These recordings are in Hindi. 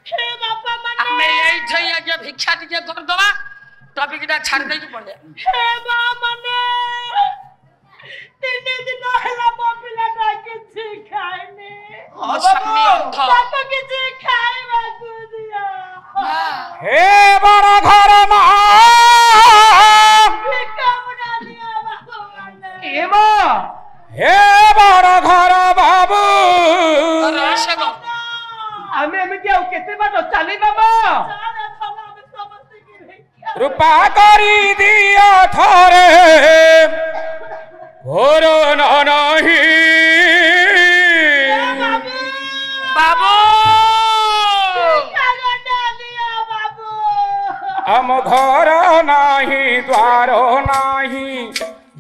हे बापा मने हमें यही चाहिए कि भिक्षा टिके कर दवा टॉपिक दा छाड़ दे के पड़े हे बाबा मने 3 दिन होला मोबिला ना किछि खाइने बाबा किछि खाइबा को दिया हे बड़ घर मा भिक्षा बना दिया बाबा मने ए मां हे बड़ घर बाबू आमे क्या केते बाट चली बाबा कृपा करी दिया थोरे घोर नहीं बाबू हम घर नहीं द्वार नहीं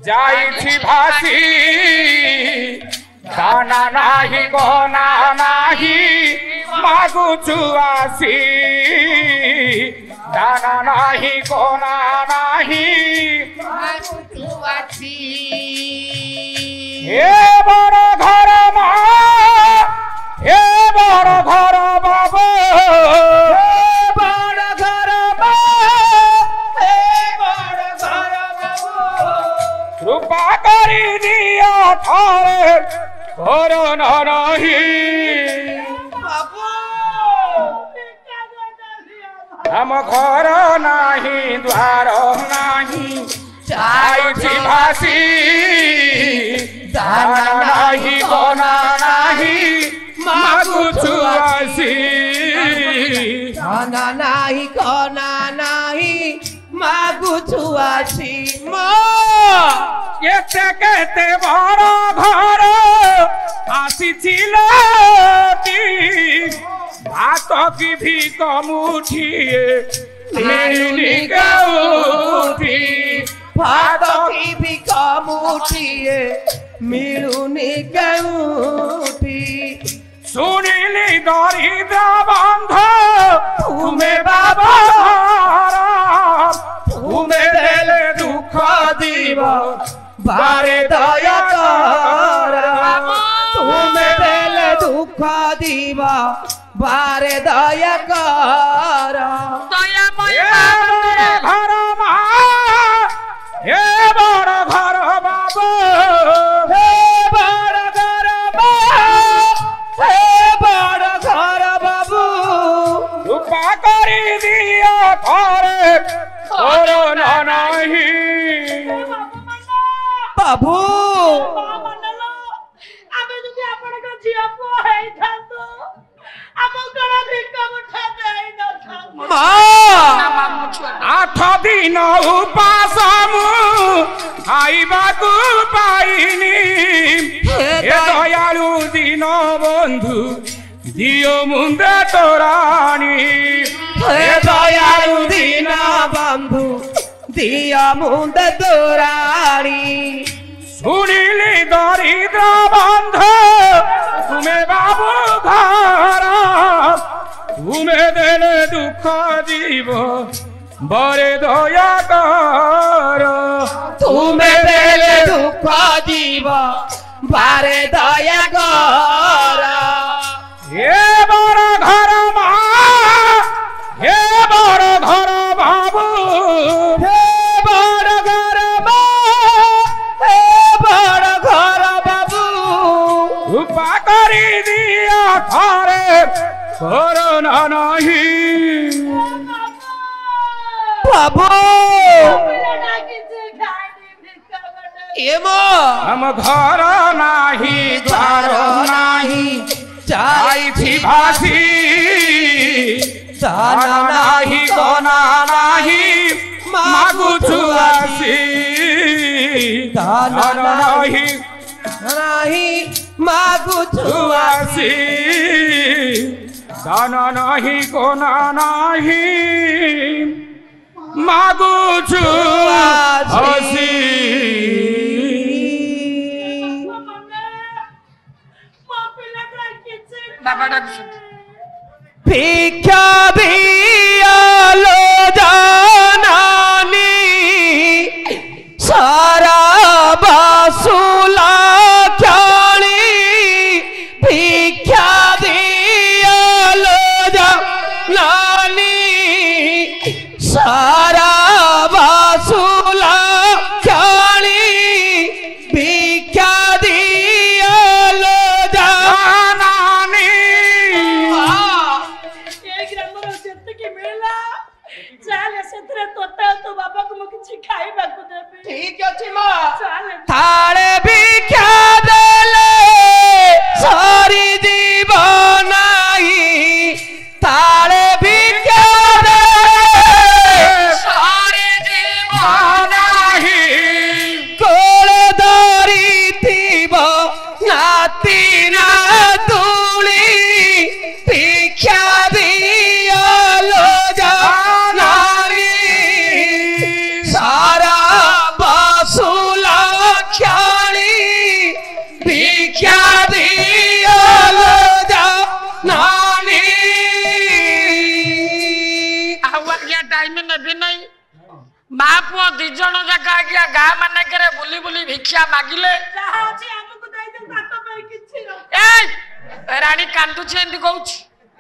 जाई भासी दाना नाही गना नाही मागु चुआसी दाना नाही गना नाही मागु चुआसी हे बड़ घर मा हे बड़ घर बाबू हे बड़ घर मा हे बड़ घर बाबू कृपा करी दिया थारे घर नहीं हम घर नहीं द्वार नहीं जाई भासी दाना नहीं गना नहीं मागु चुआसी दाना नाही गना नाही मागु चुआसी केते केते बड़ घर आसीছিল भात की भी कमुठिए मिलुनी गौठी भात की भी कमुठिए मिलुनी गौठी सुनिली दरिद्र बंध तुम्हें बाबा तुम्हें देले दुख दीब बारे दया कर तुम्हें देले दुख दीब बारे दया कर घर मा हे बड़ घर बाबू हे बड़ घर बा हे बड़ घर बाबू कृपा करी दिया थारे घर नहीं बाबू आमे যদি আপনাকে ঝিয়া পো হেই থাতো আমো গড়া ভিক্ষা মুঠা দেই না থাতো आठ दिन उपास खाइबाकू पाइनी हे दयालु दीन बंधु दियो मुंदे तोरानी हे दयालु दीन बंधु दियो मुंदे तोरानी सुनिली दरिद्र बंधु तुम्हें बाबू घर तुम्हें देले दुख दीब बरे दया कर तुम्हें देले दुख दीब बारे दया कर हे बड़ घर मा हे बड़ घर बाबू हे बड़ घर मा हे बड़ घर बाबू कृपा करी दिया थारे घर नहीं बाबू हम घर नाही द्वार नाही जाई भासी दाना नाही गना नाही मागु चुआसी दाना नाही नाही मागु चुआसी दाना नाही गना नाही मागु चुआसी भिक्षा दियालो जानानी सारा बासुला ख्याणी भिक्षा दियालो जा टाइम नेबी नहीं मा पुओ दी जण जका आज्ञा गाँ मानकरे बुली बुली भिक्षा मागिले जहाँ अछि हमको दे दे ताको पे किछि न ए रानी कांदुची एंदी कहूची